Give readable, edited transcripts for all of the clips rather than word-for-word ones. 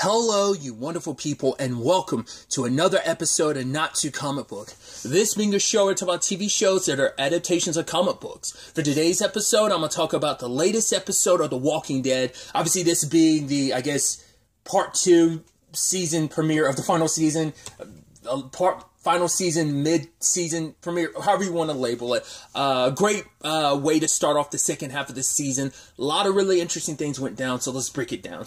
Hello, you wonderful people, and welcome to another episode of Not Too Comic Book. This being a show where I talk about TV shows that are adaptations of comic books. For today's episode, I'm going to talk about the latest episode of The Walking Dead. Obviously, this being the, part 2 season premiere of the final season. Final season, mid-season premiere, however you want to label it. Great way to start off the second half of the season. A lot of really interesting things went down, so let's break it down.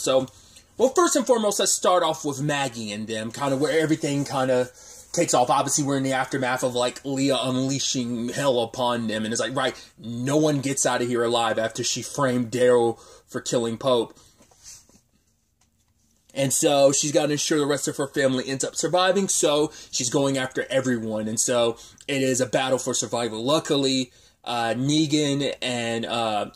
Well, first and foremost, let's start off with Maggie and them, kind of where everything kind of takes off. Obviously, we're in the aftermath of, Leah unleashing hell upon them, and it's right, no one gets out of here alive after she framed Daryl for killing Pope. And so, she's got to ensure the rest of her family ends up surviving, so she's going after everyone, and so, it is a battle for survival. Luckily, Negan and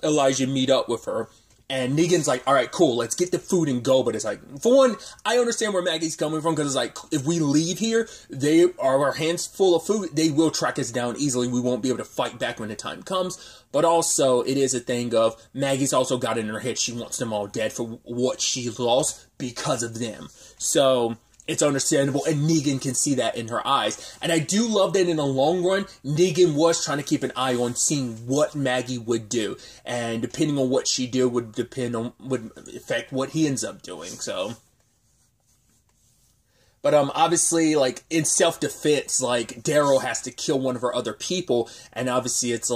Elijah meet up with her. And Negan's like, alright, cool, let's get the food and go. But it's for one, I understand where Maggie's coming from, because it's if we leave here, they are our hands full of food, they will track us down easily. We won't be able to fight back when the time comes. But also, it is a thing of, Maggie's also got in her head, she wants them all dead for what she lost because of them. So, it's understandable, and Negan can see that in her eyes. And I do love that in the long run, Negan was trying to keep an eye on seeing what Maggie would do. And depending on what she did would affect what he ends up doing, so. But, obviously, in self-defense, Daryl has to kill one of her other people. And obviously, it's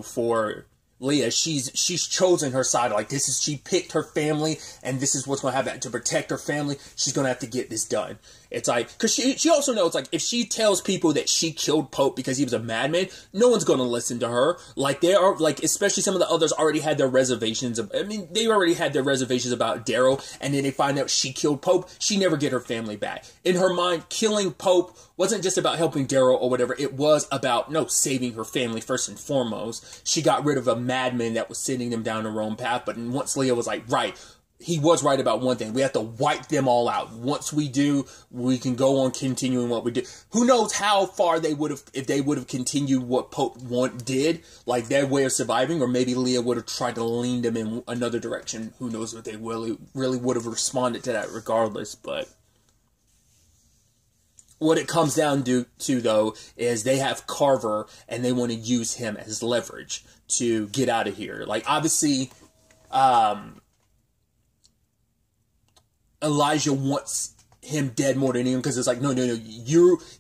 for Leah, she's chosen her side. She picked her family, and this is what's going to happen. To protect her family, she's going to have to get this done. It's because she also knows, if she tells people that she killed Pope because he was a madman, no one's going to listen to her. They are, especially some of the others already had their reservations. They already had their reservations about Daryl, and then they find out she killed Pope. She never get her family back. In her mind, killing Pope wasn't just about helping Daryl or whatever. It was about, saving her family first and foremost. She got rid of a madman that was sending them down the wrong path, but once Leah was right, he was right about one thing. We have to wipe them all out. Once we do, we can go on continuing what we do. Who knows how far they would have, if they would have continued what Pope did, their way of surviving, or maybe Leah would have tried to lean them in another direction. Who knows if they really would have responded to that regardless, but what it comes down to, though, is they have Carver, and they want to use him as leverage to get out of here. Obviously, Elijah wants him dead more than anyone, because it's no,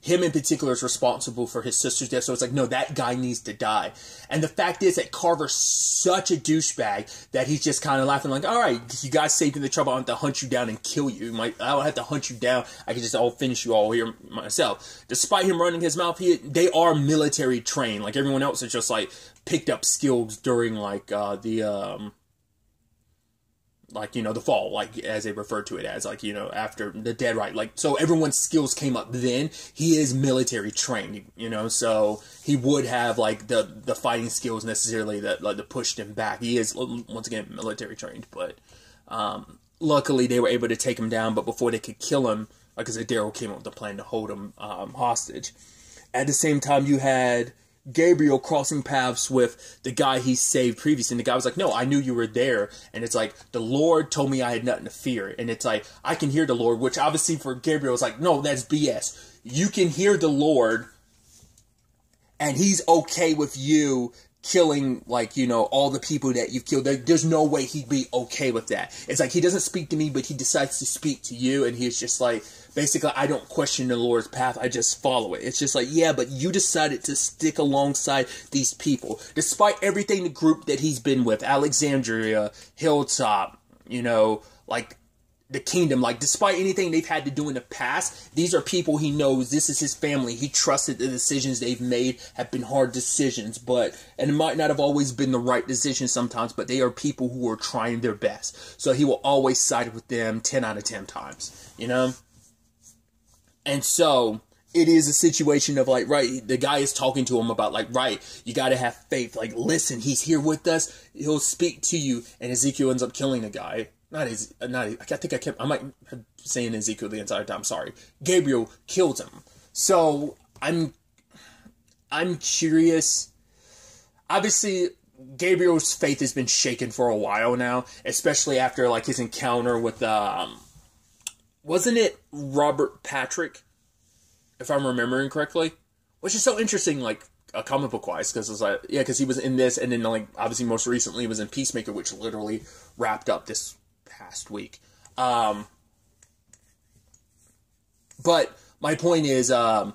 him in particular is responsible for his sister's death, so it's no, that guy needs to die. And the fact is that Carver's such a douchebag that he's just kind of laughing alright, you guys saved me the trouble, I don't have to hunt you down and kill you. I don't have to hunt you down, I can just finish you all here myself. Despite him running his mouth, they are military trained, everyone else is just picked up skills during the fall, as they refer to it as, after the dead, right? So everyone's skills came up then. He is military trained, so he would have, the fighting skills necessarily that pushed him back. He is, once again, military trained, but, luckily they were able to take him down, but before they could kill him, like I said, Daryl came up with a plan to hold him, hostage. At the same time, you had Gabriel crossing paths with the guy he saved previously, and the guy was no, I knew you were there, and it's the Lord told me I had nothing to fear, and it's I can hear the Lord, which obviously for Gabriel is no, that's BS. You can hear the Lord, and he's okay with you killing, all the people that you've killed. There's no way he'd be okay with that. It's he doesn't speak to me, but he decides to speak to you, and he's just basically, I don't question the Lord's path, I just follow it. It's just yeah, but you decided to stick alongside these people. Despite everything, the group that he's been with, Alexandria, Hilltop, the Kingdom, despite anything they've had to do in the past, these are people he knows, this is his family, he trusted the decisions they've made have been hard decisions, and it might not have always been the right decision sometimes, but they are people who are trying their best. So he will always side with them 10 out of 10 times, And so, it is a situation of, right, the guy is talking to him about, right, you gotta have faith, listen, he's here with us, he'll speak to you, and Ezekiel ends up killing the guy. I might have saying Ezekiel the entire time, sorry. Gabriel kills him. So, I'm curious. Obviously, Gabriel's faith has been shaken for a while now, especially after, his encounter with, wasn't it Robert Patrick, if I'm remembering correctly? Which is so interesting, like, comic book wise, because it's like, yeah, because he was in this, and then, like, obviously most recently he was in Peacemaker, which literally wrapped up this past week. But my point is, I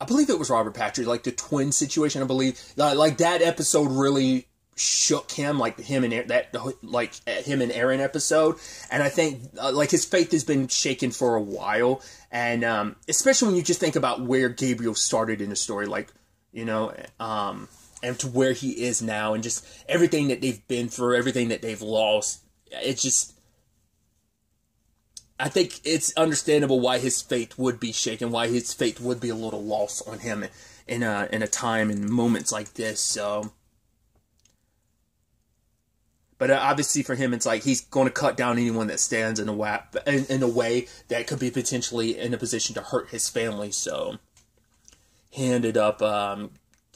believe it was Robert Patrick, like the twin situation, I believe. Like, that episode really shook him, like him and Aaron episode, and I think like his faith has been shaken for a while, and especially when you just think about where Gabriel started in the story, like, you know, and to where he is now, and just everything that they've been through, everything that they've lost. It's just, I think it's understandable why his faith would be shaken, why his faith would be a little lost on him in a time and moments like this. So. But obviously for him, it's like he's going to cut down anyone that stands in a way that could be potentially in a position to hurt his family. So he ended up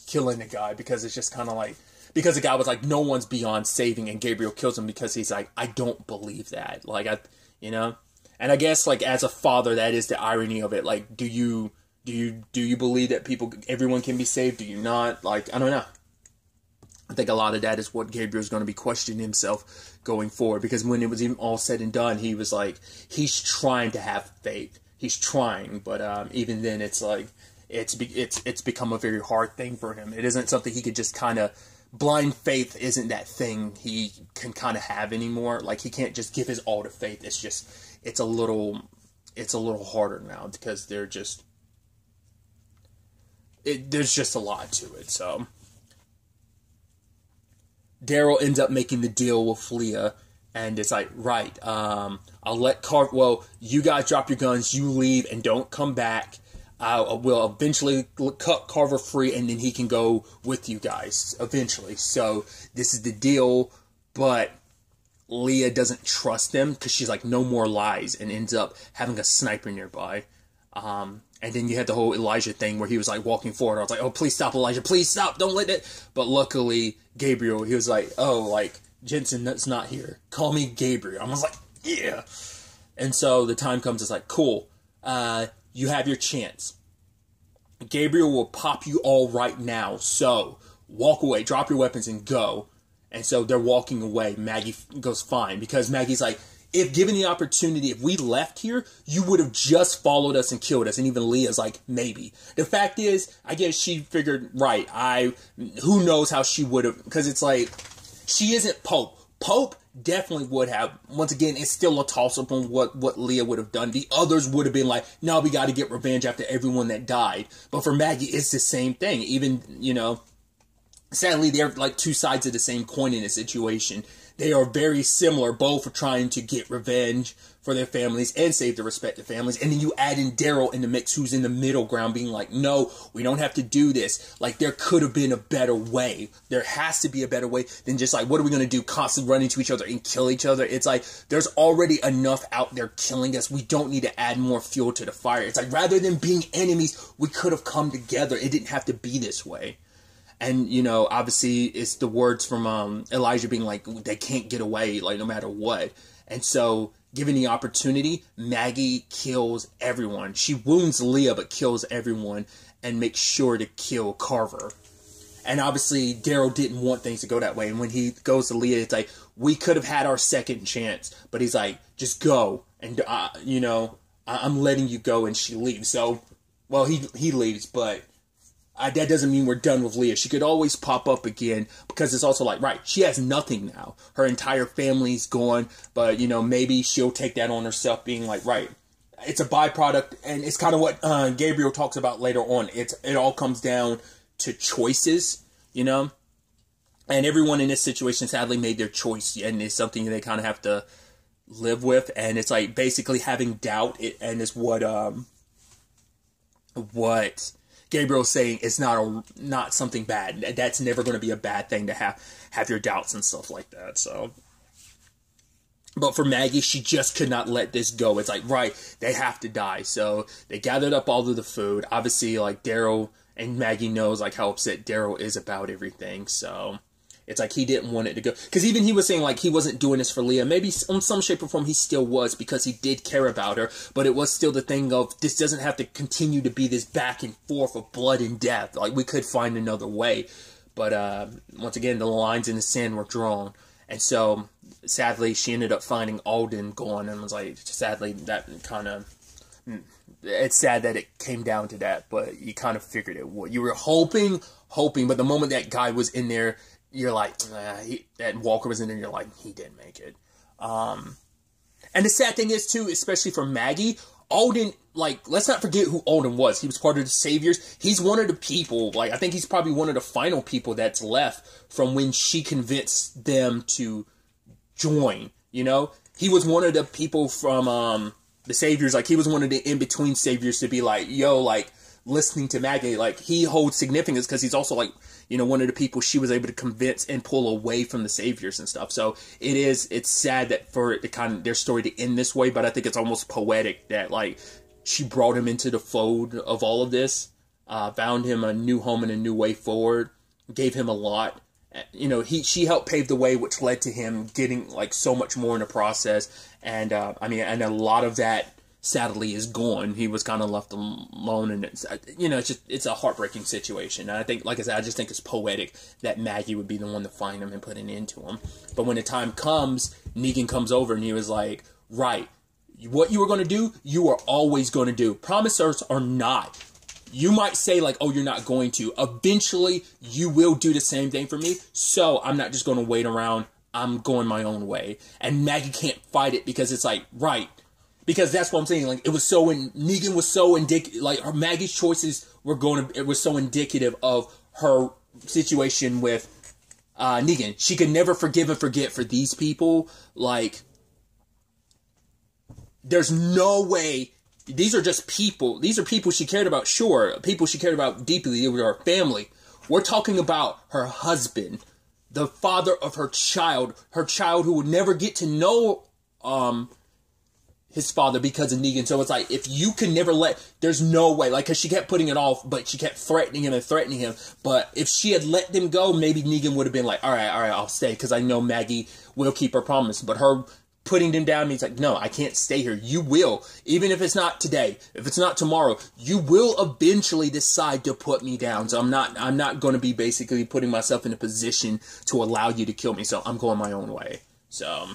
killing the guy, because it's just kind of like, because the guy was like, no one's beyond saving, and Gabriel kills him because he's like, I don't believe that. Like, you know, and I guess like as a father, that is the irony of it. Like, do you believe that everyone can be saved? Do you not? Like, I don't know. I think a lot of that is what Gabriel's going to be questioning himself going forward, because when it was even all said and done, he was like, he's trying to have faith. He's trying, but even then, it's like, it's become a very hard thing for him. It isn't something he could just kind of, blind faith isn't that thing he can kind of have anymore. Like, he can't just give his all to faith. It's just, it's a little harder now, because there's just a lot to it, so. Daryl ends up making the deal with Leah, and it's like, right, I'll let you guys drop your guns, you leave, and don't come back. We'll eventually cut Carver free, and then he can go with you guys, eventually. So, this is the deal, but Leah doesn't trust him, because she's like, no more lies, and ends up having a sniper nearby. And then you had the whole Elijah thing where he was like walking forward. I was like, oh, please stop, Elijah. Please stop. Don't let that. But luckily, Gabriel, he was like, oh, like, Jensen, that's not here. Call me Gabriel. I was like, yeah. And so the time comes, it's like, cool. You have your chance. Gabriel will pop you all right now. So walk away. Drop your weapons and go. And so they're walking away. Maggie goes, fine. Because Maggie's like, if given the opportunity, if we left here, you would have just followed us and killed us. And even Leah's like, maybe. The fact is, I guess she figured, right, who knows how she would have, because it's like, she isn't Pope. Pope definitely would have. Once again, it's still a toss-up on what Leah would have done. The others would have been like, no, we got to get revenge after everyone that died. But for Maggie, it's the same thing. Even, you know, sadly, they're like two sides of the same coin in a situation. They are very similar, both for trying to get revenge for their families and save their respective families. And then you add in Daryl in the mix, who's in the middle ground, being like, no, we don't have to do this. Like, there could have been a better way. There has to be a better way than just like, what are we going to do? Constantly run into each other and kill each other. It's like, there's already enough out there killing us. We don't need to add more fuel to the fire. It's like, rather than being enemies, we could have come together. It didn't have to be this way. And, you know, obviously, it's the words from Elijah being like, they can't get away, like, no matter what. And so, given the opportunity, Maggie kills everyone. She wounds Leah, but kills everyone, and makes sure to kill Carver. And obviously, Daryl didn't want things to go that way. And when he goes to Leah, it's like, we could have had our second chance. But he's like, just go. And, you know, I'm letting you go. And she leaves. So, well, he leaves, but that doesn't mean we're done with Leah. She could always pop up again, because it's also like, right, she has nothing now. Her entire family's gone, but, you know, maybe she'll take that on herself, being like, right, it's a byproduct, and it's kind of what Gabriel talks about later on. It all comes down to choices, you know? And everyone in this situation sadly made their choice, and it's something they kind of have to live with, and it's like basically having doubt, and it's what Gabriel's saying is not something bad. That's never going to be a bad thing to have your doubts and stuff like that. So, but for Maggie, she just could not let this go. It's like, right, they have to die. So they gathered up all of the food. Obviously, like, Daryl and Maggie knows like how upset Daryl is about everything. So It's like he didn't want it to go. Because even he was saying, like, he wasn't doing this for Leah. Maybe in some shape or form he still was, because he did care about her. But it was still the thing of, this doesn't have to continue to be this back and forth of blood and death. Like, we could find another way. But once again, the lines in the sand were drawn. And so, sadly, she ended up finding Alden gone. And was like, sadly, that kind of... It's sad that it came down to that. But you kind of figured it would. You were hoping. But the moment that guy was in there... You're like, that Walker was in there, and you're like, he didn't make it. And the sad thing is, too, especially for Maggie, Alden, like, let's not forget who Alden was. He was part of the Saviors. He's one of the people, like, I think he's probably one of the final people that's left from when she convinced them to join, you know? He was one of the people from the Saviors, like, he was one of the in-between Saviors to be like, yo, like, listening to Maggie, like, he holds significance because he's also, like, you know, one of the people she was able to convince and pull away from the Saviors and stuff. So it's sad that for it to kind of, their story to end this way, but I think it's almost poetic that, like, she brought him into the fold of all of this, found him a new home and a new way forward, gave him a lot. You know, she helped pave the way, which led to him getting, like, so much more in the process. And, I mean, and a lot of that, sadly, is gone. He was kind of left alone, and it's, you know, it's a heartbreaking situation. And I think, like I said, I just think it's poetic that Maggie would be the one to find him and put an end to him. But when the time comes, Negan comes over and he was like, right, what you were going to do, you are always going to do. Promisers or not. You might say, like, oh, you're not going to. Eventually, you will do the same thing for me, so I'm not just going to wait around. I'm going my own way. And Maggie can't fight it because it's like, right, because that's what I'm saying. Like, it was so, Negan was so indicative, like, Maggie's choices it was so indicative of her situation with Negan. She could never forgive and forget for these people. Like, there's no way, these are just people. These are people she cared about, sure. People she cared about deeply. They were her family. We're talking about her husband, the father of her child who would never get to know, his father because of Negan. So it's like, if you can never there's no way, like, because she kept putting it off, but she kept threatening him. But if she had let them go, maybe Negan would have been like, all right, I'll stay, because I know Maggie will keep her promise. But her putting them down means, like, no, I can't stay here. You will, even if it's not today, if it's not tomorrow, you will eventually decide to put me down. So I'm not going to be basically putting myself in a position to allow you to kill me. So I'm going my own way. So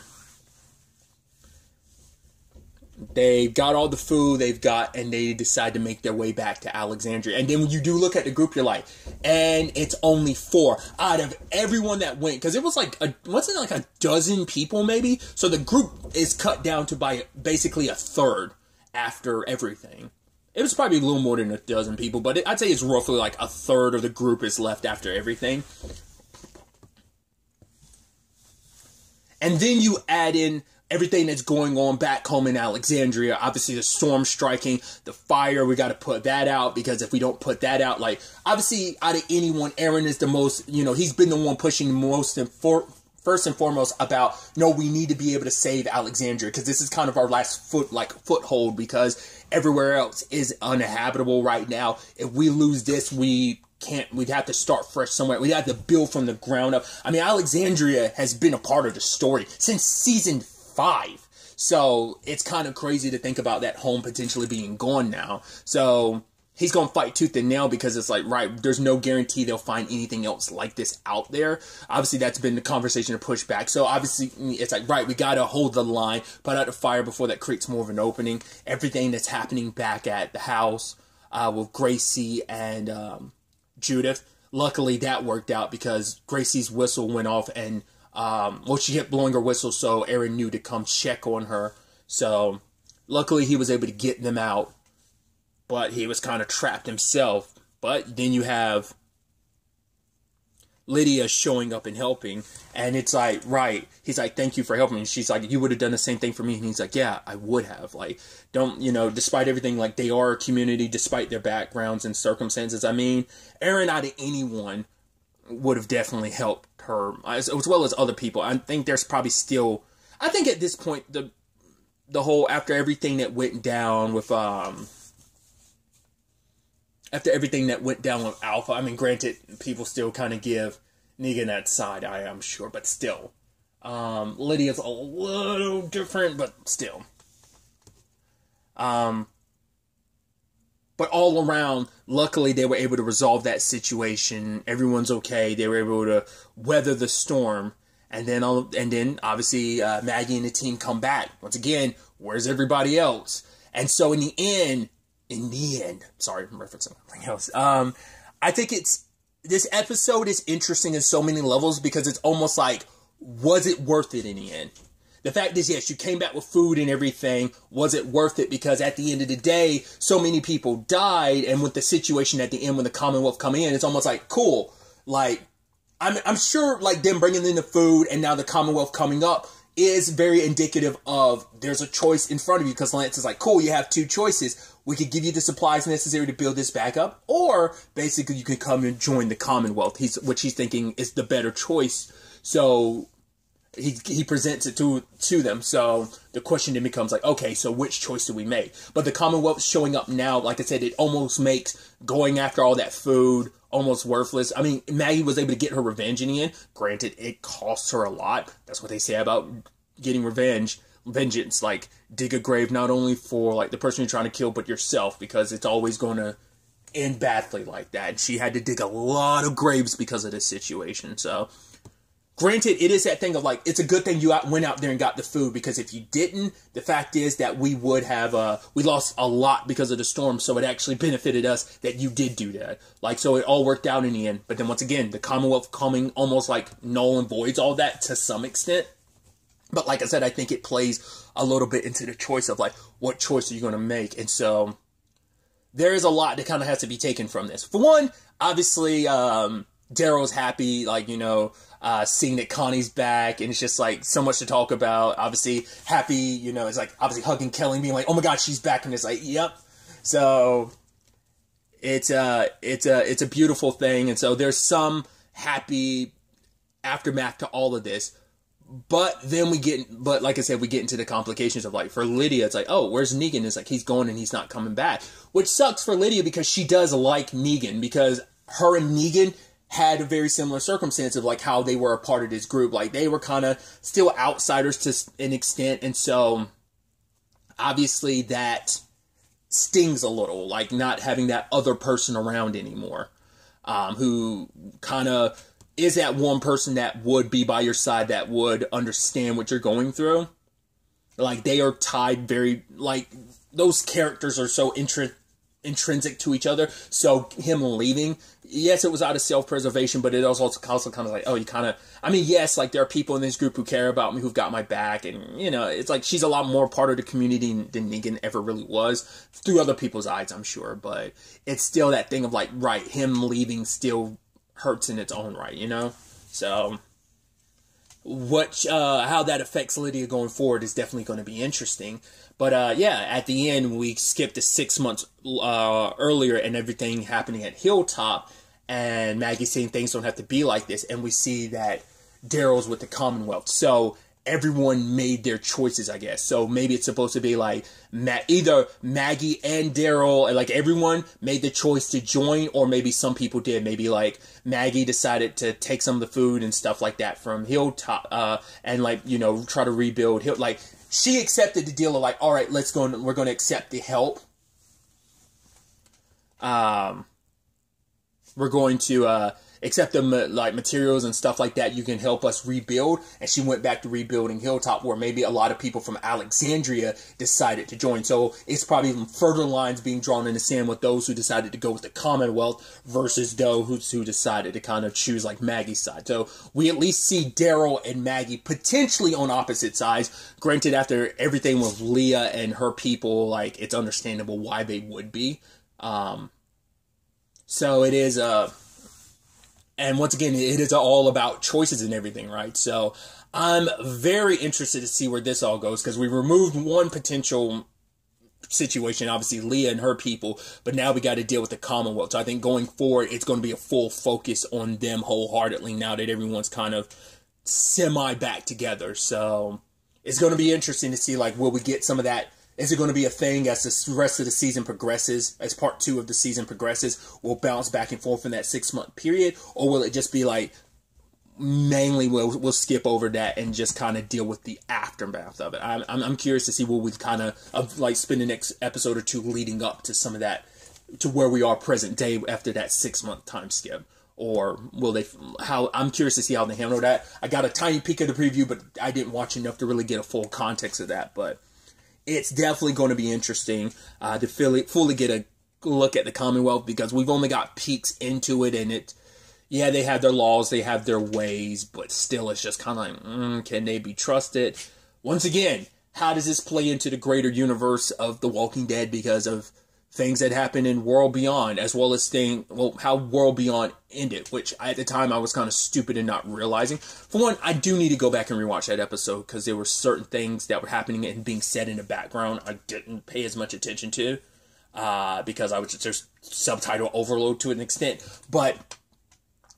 they got all the food they've got, and they decide to make their way back to Alexandria. And then when you do look at the group, you're like, and it's only 4 out of everyone that went, because it was like, wasn't it like a dozen people maybe? So the group is cut down to by basically a third after everything. It was probably a little more than a dozen people, but I'd say it's roughly like a third of the group is left after everything. And then you add in everything that's going on back home in Alexandria. Obviously, the storm striking, the fire, we got to put that out, because if we don't put that out, like, obviously, out of anyone, Aaron is the most, you know, he's been the one pushing most and first and foremost about, no, we need to be able to save Alexandria, because this is kind of our last foothold, because everywhere else is uninhabitable right now. If we lose this, we'd have to start fresh somewhere. We'd have to build from the ground up. I mean, Alexandria has been a part of the story since season 5. So it's kind of crazy to think about that home potentially being gone now. So he's going to fight tooth and nail, because it's like, right, there's no guarantee they'll find anything else like this out there. Obviously, that's been the conversation to push back. So obviously, it's like, right, we got to hold the line, put out the fire before that creates more of an opening. Everything that's happening back at the house with Gracie and Judith, luckily that worked out, because Gracie's whistle went off, and she kept blowing her whistle, so Aaron knew to come check on her. So luckily he was able to get them out, but he was kind of trapped himself. But then you have Lydia showing up and helping, and it's like, right, he's like, thank you for helping me. And she's like, you would have done the same thing for me. And he's like, yeah, I would have. Like, don't, you know, despite everything, like, they are a community, despite their backgrounds and circumstances. I mean, Aaron, out of anyone, would have definitely helped her, as well as other people. I think there's probably still, I think at this point, the whole, after everything that went down with Alpha, I mean, granted, people still kind of give Negan that side eye, I'm sure, but still. Lydia's a little different, but still. But all around, luckily they were able to resolve that situation. Everyone's okay. They were able to weather the storm. And then obviously Maggie and the team come back. Once again, where's everybody else? And so in the end, sorry, I'm referencing something else. I think this episode is interesting in so many levels because it's almost like, was it worth it in the end? The fact is, yes, you came back with food and everything. Was it worth it? Because at the end of the day, so many people died. And with the situation at the end, when the Commonwealth come in, it's almost like, cool. Like, I'm sure, like, them bringing in the food and now the Commonwealth coming up is very indicative of there's a choice in front of you. Because Lance is like, cool, you have two choices. We could give you the supplies necessary to build this back up. Or, basically, you can come and join the Commonwealth, which he's thinking is the better choice. So he presents it to them. So the question then becomes like, okay, so which choice do we make? But the Commonwealth showing up now, like I said, it almost makes going after all that food almost worthless. I mean, Maggie was able to get her revenge in the end. Granted, it costs her a lot. That's what they say about getting vengeance. Like, dig a grave not only for like the person you're trying to kill, but yourself, because it's always going to end badly like that. And she had to dig a lot of graves because of this situation. So granted, it is that thing of like, it's a good thing you went out there and got the food, because if you didn't, the fact is that we would have, we lost a lot because of the storm, so it actually benefited us that you did do that. Like, so it all worked out in the end. But then once again, the Commonwealth coming almost like null and voids all that to some extent. But like I said, I think it plays a little bit into the choice of like, what choice are you going to make? And so there is a lot that kind of has to be taken from this. For one, obviously, Daryl's happy, like, you know, seeing that Connie's back, and it's just like so much to talk about. Obviously happy, you know, it's like obviously hugging Kelly, being like, oh my god, she's back, and it's like, yep. So it's a beautiful thing, and so there's some happy aftermath to all of this. But then like I said, we get into the complications of like, for Lydia, it's like, oh, where's Negan? It's like, he's going and he's not coming back, which sucks for Lydia because she does like Negan, because her and Negan had a very similar circumstance of like how they were a part of this group. Like, they were kind of still outsiders to an extent. And so obviously that stings a little, like not having that other person around anymore, who kind of is that one person that would be by your side, that would understand what you're going through. Like, they are tied very, like, those characters are so intrinsic to each other. So him leaving, yes, it was out of self-preservation, but it also kind of like, oh, you kind of, I mean, yes, like, there are people in this group who care about me, who've got my back, and, you know, it's like, she's a lot more part of the community than Negan ever really was, through other people's eyes, I'm sure, but it's still that thing of like, right, him leaving still hurts in its own right, you know? So how that affects Lydia going forward is definitely going to be interesting. But yeah, at the end, we skipped to 6 months earlier and everything happening at Hilltop, and Maggie saying things don't have to be like this, and we see that Daryl's with the Commonwealth. So everyone made their choices, I guess. So maybe it's supposed to be like either Maggie and Daryl, and like everyone made the choice to join, or maybe some people did. Maybe like Maggie decided to take some of the food and stuff like that from Hilltop, and like, you know, try to rebuild like she accepted the deal of like, all right, let's go, we're going to accept the help. We're going to accept the like materials and stuff like that. You can help us rebuild. And she went back to rebuilding Hilltop, where maybe a lot of people from Alexandria decided to join. So it's probably even further lines being drawn in the sand with those who decided to go with the Commonwealth versus those who decided to kind of choose like Maggie's side. So we at least see Daryl and Maggie potentially on opposite sides. Granted, after everything with Leah and her people, like, it's understandable why they would be. So it is, and once again, it is all about choices and everything, right? So I'm very interested to see where this all goes, because we removed one potential situation, obviously Leah and her people, but now we got to deal with the Commonwealth. So I think going forward, it's going to be a full focus on them wholeheartedly now that everyone's kind of semi back together. So it's going to be interesting to see, like, will we get some of that? Is it going to be a thing as the rest of the season progresses, as part 2 of the season progresses? We'll bounce back and forth in that 6-month period? Or will it just be like, mainly we'll skip over that and just kind of deal with the aftermath of it. I'm curious to see what we kind of like spend the next episode or two leading up to some of that, to where we are present day after that 6-month time skip. Or will they, I'm curious to see how they handle that. I got a tiny peek of the preview, but I didn't watch enough to really get a full context of that. But it's definitely going to be interesting to fully get a look at the Commonwealth, because we've only got peeks into it, and yeah, they have their laws, they have their ways, but still it's just kind of like, can they be trusted? Once again, how does this play into the greater universe of The Walking Dead because of things that happened in World Beyond, as well as how World Beyond ended, which at the time I was kind of stupid in not realizing. For one, I do need to go back and rewatch that episode, because there were certain things that were happening and being said in the background I didn't pay as much attention to, because I was just subtitle overload to an extent. But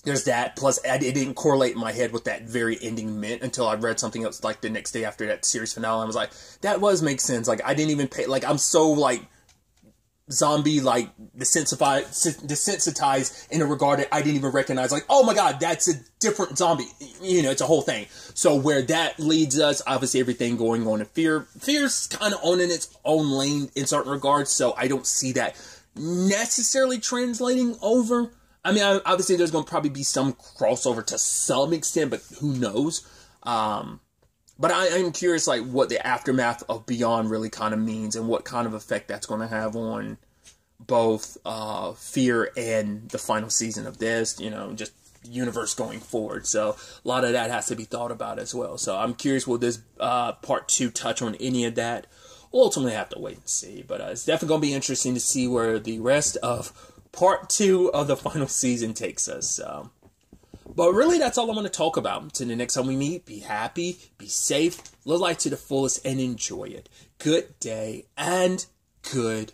there's that, plus it didn't correlate in my head what that very ending meant until I read something else like the next day after that series finale. I was like, that makes sense. Like, I didn't even pay, like, I'm so like zombie, like, desensitized in a regard that I didn't even recognize, like, oh my god, that's a different zombie. You know, it's a whole thing. So where that leads us, obviously everything going on in Fear's kind of owning its own lane in certain regards, so I don't see that necessarily translating over. I mean, obviously there's going to probably be some crossover to some extent, but who knows? But I'm curious, like, what the aftermath of Beyond really kind of means, and what kind of effect that's going to have on both Fear and the final season of this, you know, just universe going forward. So a lot of that has to be thought about as well. So I'm curious, will this part 2 touch on any of that? We'll ultimately have to wait and see. But it's definitely going to be interesting to see where the rest of part 2 of the final season takes us. But really, that's all I want to talk about. Until the next time we meet, be happy, be safe, live life to the fullest, and enjoy it. Good day, and good